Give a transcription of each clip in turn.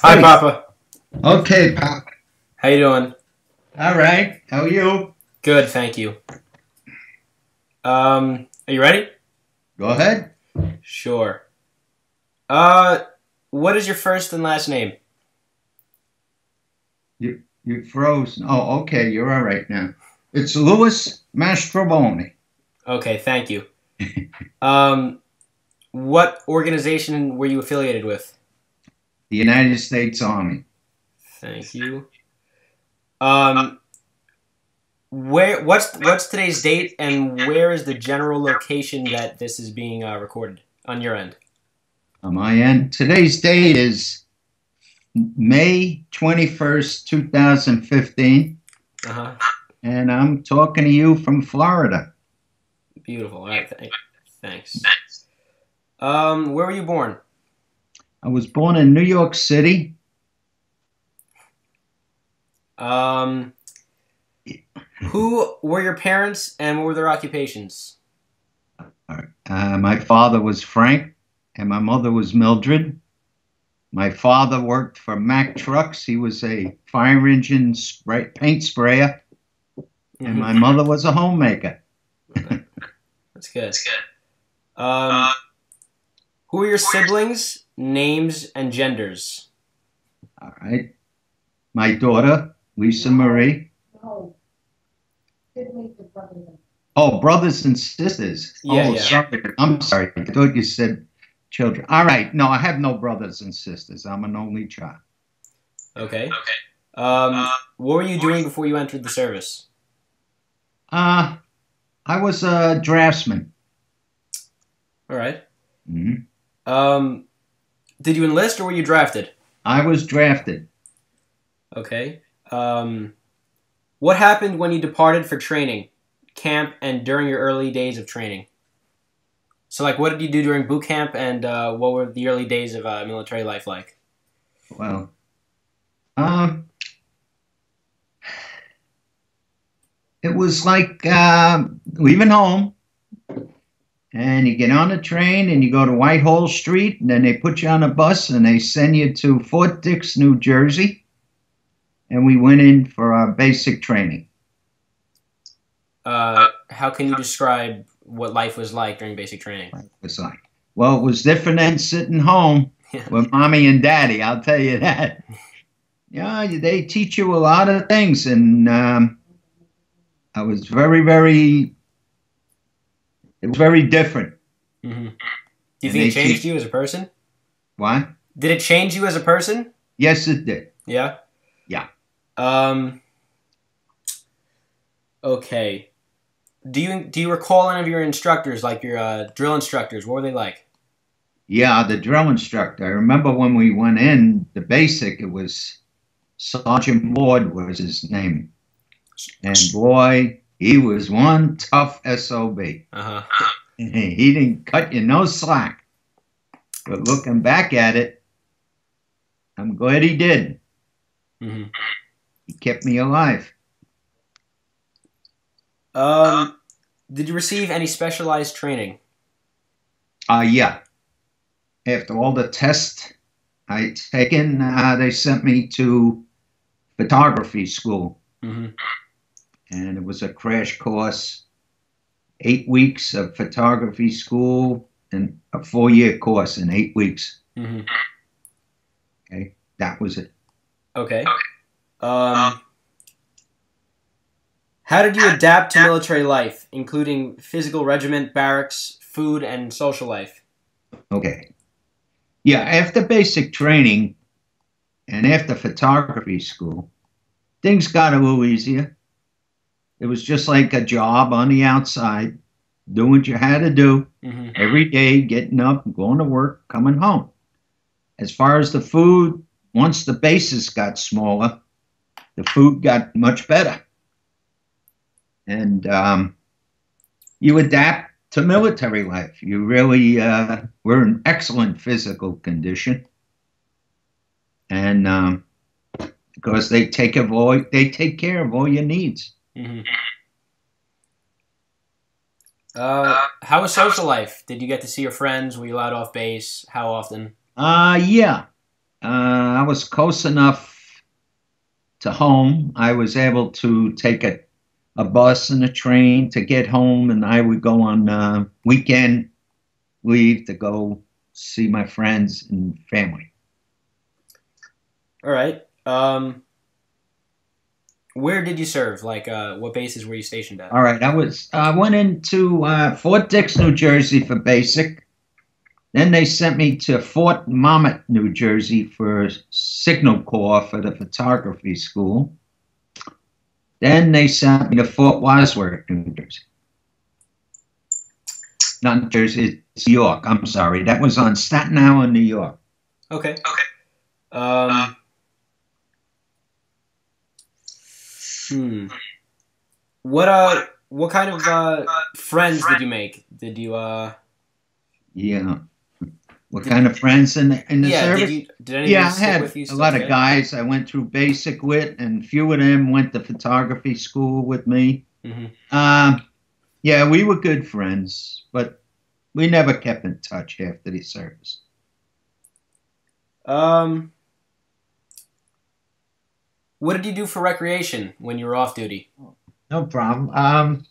Hi, Hey, Papa. okay, Pop. How you doing? All right. How are you? Good, thank you. Are you ready? Go ahead. Sure. Uh, what is your first and last name? You froze. Oh, okay. You're all right now. It's Louis Mastrobuoni, Okay, thank you. Um, what organization were you affiliated with? the United States Army. Thank you. Um, what's today's date and where is the general location that this is being recorded on your end? On my end, today's date is May 21st, 2015, Uh-huh. and I'm talking to you from Florida. Beautiful. All right, thanks. Where were you born? I was born in New York City. Um, who were your parents and what were their occupations? My father was Frank, and my mother was Mildred. My father worked for Mack Trucks. He was a fire engine paint sprayer, and Hmm. my mother was a homemaker. That's good. Um, who are your siblings, names, and genders? All right. My daughter, Lisa Marie. Oh, brothers and sisters. Yeah, Oh, yeah. sorry. I'm sorry. I thought you said children. All right. No, I have no brothers and sisters. I'm an only child. Okay. What were you doing before you entered the service? Uh, I was a draftsman. All right. Mhm. Um, did you enlist or were you drafted? I was drafted. Okay. What happened when you departed for training, camp, and during your early days of training? So, like, what did you do during boot camp, and what were the early days of military life like? Well, um, it was like leaving home. And you get on a train and you go to Whitehall Street, and then they put you on a bus and they send you to Fort Dix, New Jersey. And we went in for our basic training. How can you describe what life was like during basic training? It was like, well, it was different than sitting home with mommy and daddy, I'll tell you that. Yeah, they teach you a lot of things. And I was it was very different. Hmm. Do you And think it they changed teach, you as a person? what? Did it change you as a person? Yes, it did. Yeah. Yeah. Um. Okay. Do you recall any of your instructors, like your drill instructors? What were they like? Yeah, the drill instructor. I remember when we went in, the basic, it was Sergeant Ward was his name. And boy, he was one tough SOB. Uh He didn't cut you no slack. But looking back at it, I'm glad he did. huh. Hmm. He kept me alive. Um. Did you receive any specialized training? Yeah, after all the tests I'd taken, they sent me to photography school. Hmm. And it was a crash course, 8 weeks of photography school, and a 4 year course in 8 weeks. Hmm. Okay, that was it. Okay. Um. How did you adapt to military life, including physical regiment, barracks, food, and social life? Okay. Yeah, after basic training and after photography school, things got a little easier. It was just like a job on the outside, doing what you had to do Hmm. every day, getting up, going to work, coming home. As far as the food, once the bases got smaller, the food got much better. And you adapt to military life. You really were in excellent physical condition. And because they take care of all your needs. Hmm. How was social life? Did you get to see your friends? Were you allowed off base? How often? Yeah. I was close enough to home. I was able to take a bus and a train to get home, and I would go on weekend leave to go see my friends and family. All right. Where did you serve? Like, what bases were you stationed at? All right, I went into Fort Dix, New Jersey for basic. Then they sent me to Fort Monmouth, New Jersey for Signal Corps for the photography school. Then they sent me to Fort Wadsworth, New Jersey. Not New Jersey, it's New York. I'm sorry. That was on Staten Island, New York. Okay. Um, hmm. What kind of friends did you make? Did you Yeah. What did, kind of friends in the yeah, service? did any of Yeah, you I stick had with you a still lot of today? guys I went through basic with, and a few of them went to photography school with me. Hmm. Um, yeah, we were good friends, but we never kept in touch after the service. Um, what did you do for recreation when you were off duty? No problem.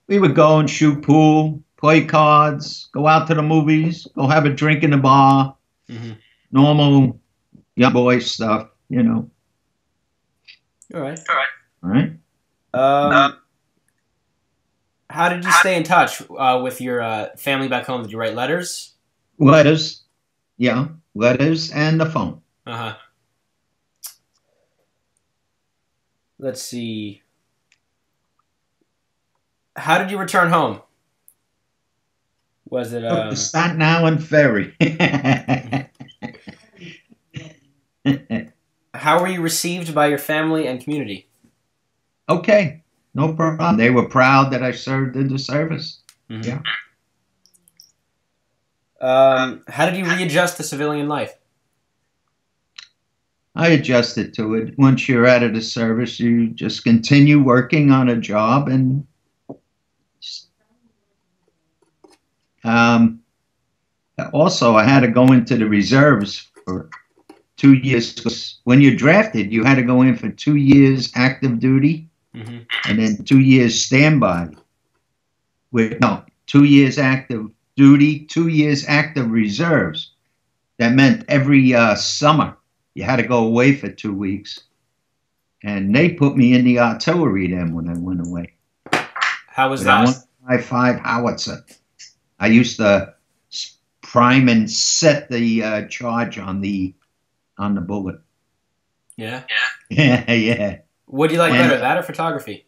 We would go and shoot pool, play cards, go out to the movies, go have a drink in the bar, Hmm. normal young boy stuff, you know. All right. All right. Um, how did you stay in touch with your family back home? Did you write letters? Letters, yeah, letters and the phone. Uh huh. Let's see. How did you return home? Was it Took the Staten Island ferry. How were you received by your family and community? Okay, no problem. They were proud that I served in the service. Hmm. Yeah. How did you readjust to civilian life? I adjusted to it. Once you're out of the service, you just continue working on a job. And um, also, I had to go into the reserves for 2 years. 'Cause when you're drafted, you had to go in for 2 years active duty Hmm. and then 2 years standby. With no 2 years active duty, 2 years active reserves. That meant every summer you had to go away for 2 weeks. And they put me in the artillery then when I went away. How was With a that? 155 howitzer. I used to prime and set the charge on the bullet. Yeah. Yeah, yeah. What do you like And better, that or photography?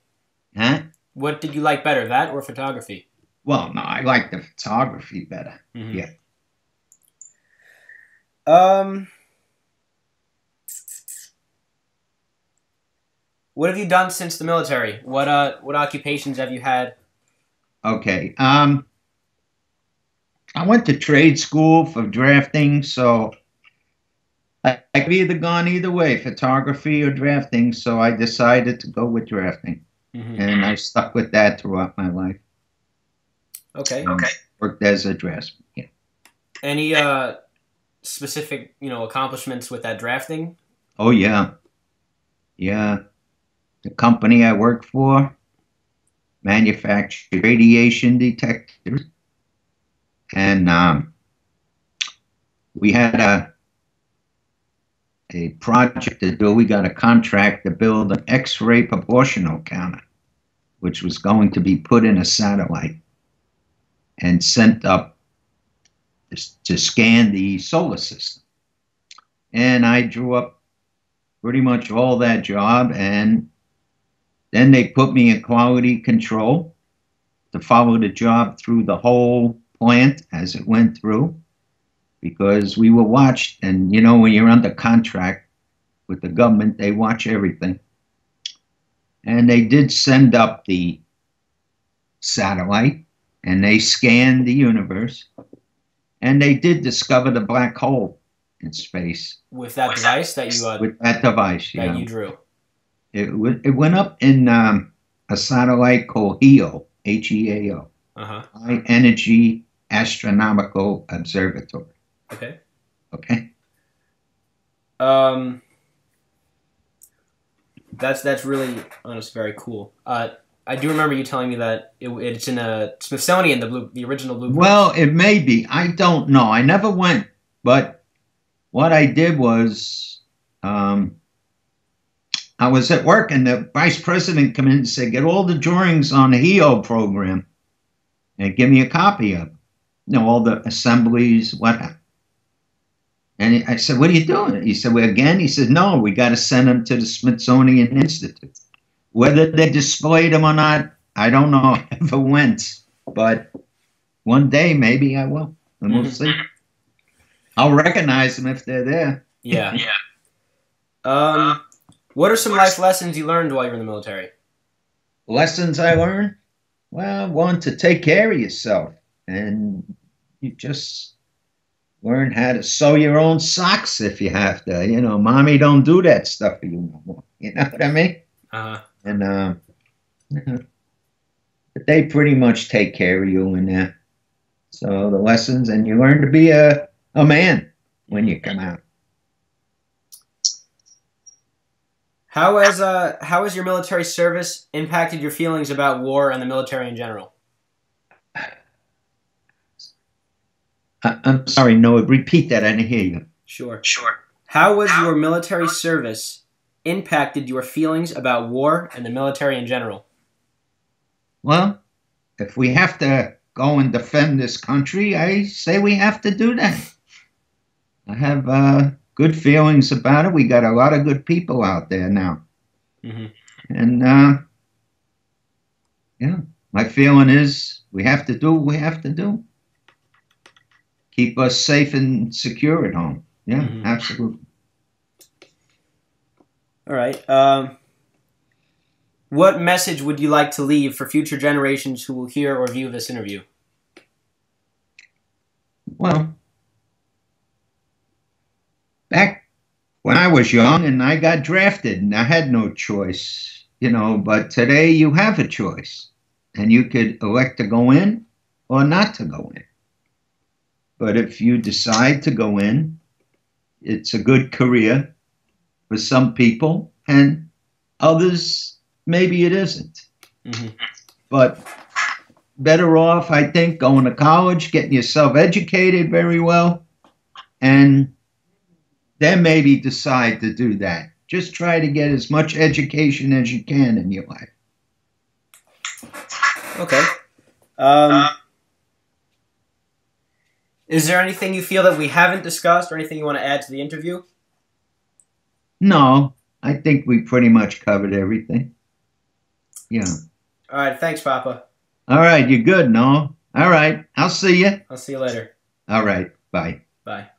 huh? What did you like better, that or photography? Well, no, I like the photography better. Hmm. Yeah. Um, what have you done since the military? What occupations have you had? Okay. I went to trade school for drafting, so I could either gone either way, photography or drafting. So I decided to go with drafting, Hmm. and I stuck with that throughout my life. Okay. Okay. Worked as a draftsman. Yeah. Any specific accomplishments with that drafting? Oh yeah, yeah. The company I worked for manufactured radiation detectors, and we had a project to do. We got a contract to build an X-ray proportional counter, which was going to be put in a satellite and sent up to scan the solar system. And I drew up pretty much all that job, and then they put me in quality control to follow the job through the whole plant as it went through, because we were watched. And you know, when you're under contract with the government, they watch everything. And they did send up the satellite, and they scanned the universe, and they did discover the black hole in space With that device that you with that device. that you drew. It went up in a satellite called HEO, HEAO, Uh-huh. High Energy Astronomical Observatory. Okay. Okay. Um, that's really honestly very cool. I do remember you telling me that it's in a Smithsonian, the original blueprint. Well, it may be. I don't know. I never went, but what I did was, I was at work and the vice president came in and said, "Get all the drawings on the HEO program and give me a copy of, all the assemblies, what happened." And I said, "What are you doing?" He said, "Well, again." He said, "No, we got to send them to the Smithsonian Institute." Whether they displayed them or not, I don't know. I never went, but one day maybe I will, and we'll see. I'll recognize them if they're there. Yeah. What are some life lessons you learned while you were in the military? Lessons I learned? Well, one, to take care of yourself, and you just learn how to sew your own socks if you have to. Mommy don't do that stuff for you no more. You know what I mean? And but they pretty much take care of you in that. So the lessons, and you learn to be a man when you come out. How has your military service impacted your feelings about war and the military in general? I'm sorry, Noah. Repeat that. I didn't hear you. Sure. How has your military service impacted your feelings about war and the military in general? Well, if we have to go and defend this country, I say we have to do that. I have good feelings about it. We got a lot of good people out there now. And, my feeling is we have to do what we have to do. Keep us safe and secure at home. Yeah, absolutely. All right. What message would you like to leave for future generations who will hear or view this interview? Well, back when I was young and I got drafted and I had no choice, but today you have a choice and you could elect to go in or not to go in. But if you decide to go in, it's a good career for some people, and others, maybe it isn't. But better off, I think, going to college, getting yourself educated very well, and then maybe decide to do that. Just try to get as much education as you can in your life. Okay. Is there anything you feel that we haven't discussed or anything you want to add to the interview? No, I think we pretty much covered everything. Yeah. All right. Thanks, Papa. All right. You're good, no? All right. I'll see you. I'll see you later. All right. Bye. Bye.